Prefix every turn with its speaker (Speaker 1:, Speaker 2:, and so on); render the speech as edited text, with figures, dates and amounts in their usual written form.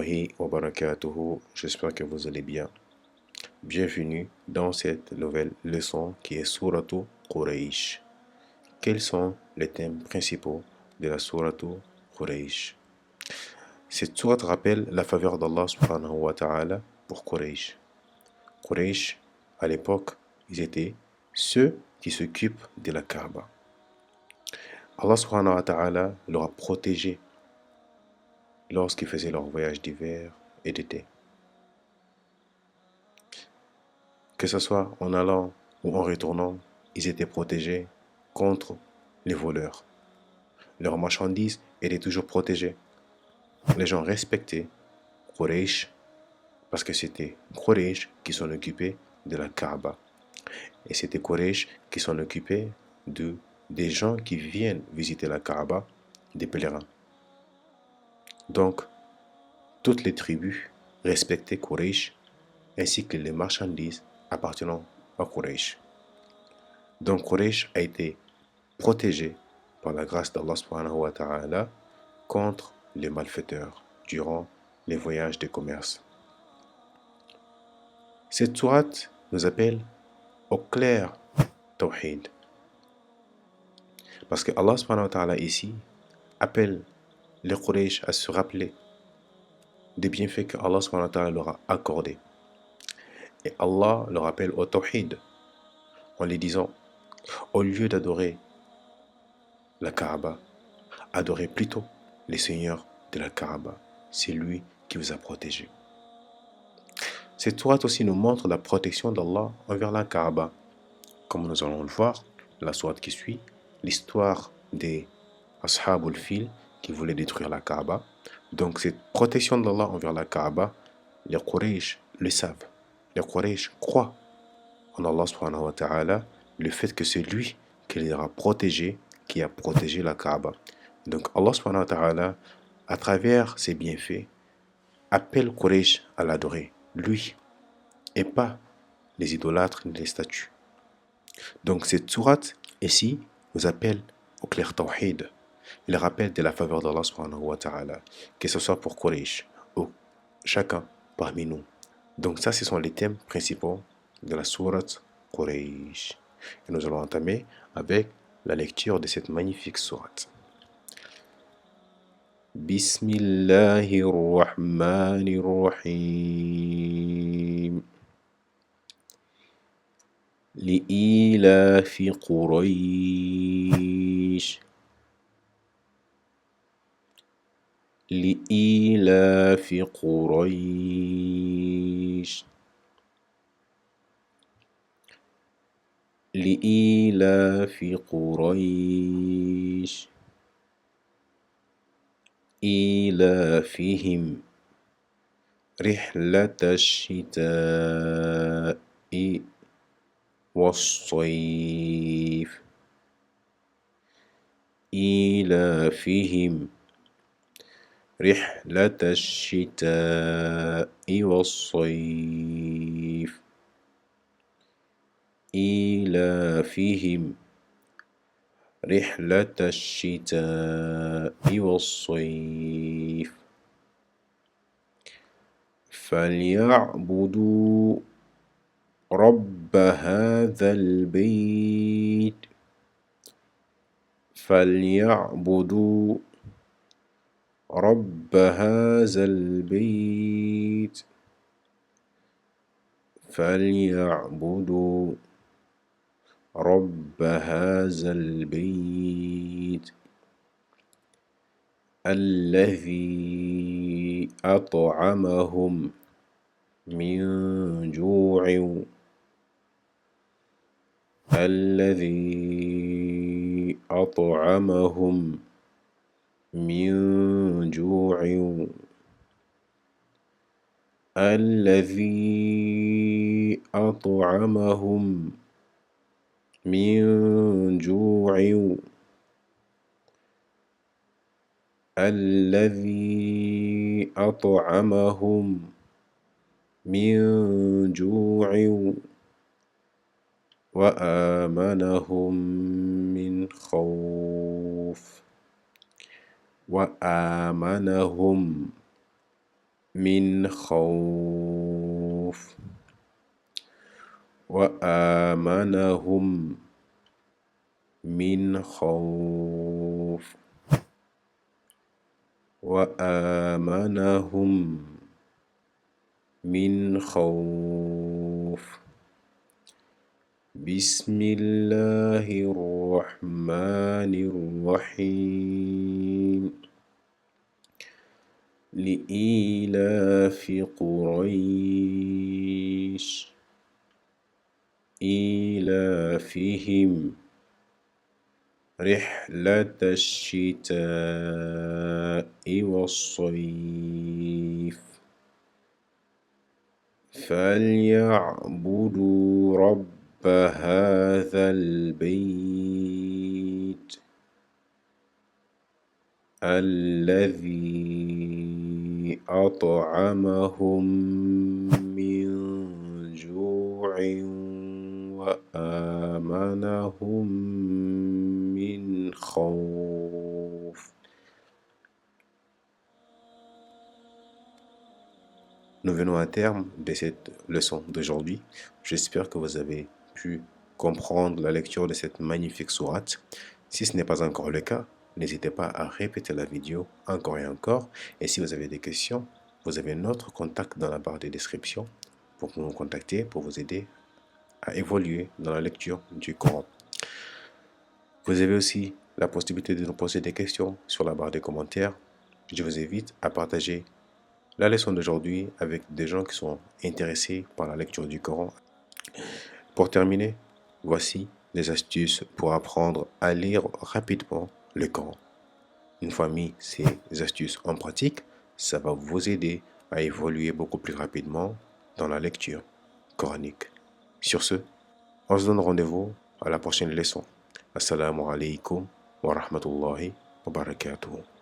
Speaker 1: rahmatullahi wa barakatuhu. J'espère que vous allez bien. Bienvenue dans cette nouvelle leçon qui est Suratu Quraysh. Quels sont les thèmes principaux de la Suratu Quraysh? Cette sourate rappelle la faveur d'Allah subhanahu wa ta'ala pour Quraysh. Quraysh, à l'époque, ils étaient ceux qui s'occupent de la Kaaba. Allah subhanahu wa ta'ala leur a protégé lorsqu'ils faisaient leur voyage d'hiver et d'été. Que ce soit en allant ou en retournant, ils étaient protégés contre les voleurs. Leurs marchandises étaient toujours protégées. Les gens respectaient Quraysh parce que c'était Quraysh qui s'en occupait de la Kaaba. Et c'était Quraysh qui s'en occupait des gens qui viennent visiter la Kaaba, des pèlerins. Donc, toutes les tribus respectaient Quraysh ainsi que les marchandises appartenant à Quraysh. Donc Quraysh a été protégé par la grâce d'Allah subhanahu wa ta'ala contre les malfaiteurs durant les voyages de commerce. Cette sourate nous appelle au clair Tawhid. Parce que Allah subhanahu wa ta'ala ici appelle les Quraysh à se rappeler des bienfaits que Allah subhanahu wa ta'ala leur a accordés. Et Allah leur appelle au Tawhid en lui disant, au lieu d'adorer la Kaaba, adorez plutôt les seigneurs de la Kaaba. C'est lui qui vous a protégé. Cette sourate aussi nous montre la protection d'Allah envers la Kaaba. Comme nous allons le voir, la sourate qui suit, l'histoire des Ashabul Fil qui voulaient détruire la Kaaba. Donc cette protection d'Allah envers la Kaaba, les Quraysh le savent. Les Quraysh croient en Allah subhanahu wa ta'ala, le fait que c'est lui qui les aura protégés, qui a protégé la Kaaba. Donc Allah subhanahu wa ta'ala, à travers ses bienfaits, appelle Quraysh à l'adorer, lui, et pas les idolâtres ni les statues. Donc cette sourate ici nous appelle au clair Tawhid. Il rappelle de la faveur d'Allah subhanahu wa ta'ala, que ce soit pour Quraysh ou chacun parmi nous. Donc ça, ce sont les thèmes principaux de la sourate Quraysh. Et nous allons entamer avec la lecture de cette magnifique sourate. Bismillahirrahmanirrahim. لإيلاف قريش لإيلاف قريش لإيلاف قريش إيلافهم رحلة الشتاء والصيف إيلافهم رحلة الشتاء والصيف إيلافهم رحلة الشتاء والصيف فليعبدوا رب هذا البيت فليعبدوا رب هذا البيت فليعبدوا رب هذا البيت الذي أطعمهم من جوع الذي أطعمهم من جوع الذي أطعمهم من جوع الذي أطعمهم من جوع وآمنهم من خوف وآمنهم من خوف وآمنهم من خوف وآمنهم من خوف بسم الله الرحمن الرحيم لإيلاف قريش إيلافهم رحلة الشتاء والصيف فليعبدوا رب هذا البيت الذي أطعمهم من جوع وآمنهم من خوف. Nous venons à terme de cette leçon d'aujourd'hui. J'espère que vous avez pu comprendre la lecture de cette magnifique sourate. Si ce n'est pas encore le cas, n'hésitez pas à répéter la vidéo encore et encore. Et si vous avez des questions, vous avez notre contact dans la barre de description pour nous contacter, pour vous aider à évoluer dans la lecture du Coran. Vous avez aussi la possibilité de nous poser des questions sur la barre des commentaires. Je vous invite à partager la leçon d'aujourd'hui avec des gens qui sont intéressés par la lecture du Coran. Pour terminer, voici des astuces pour apprendre à lire rapidement le Coran. Une fois mis ces astuces en pratique, ça va vous aider à évoluer beaucoup plus rapidement dans la lecture coranique. Sur ce, on se donne rendez-vous à la prochaine leçon. Assalamu alaikum wa rahmatullahi wa barakatuh.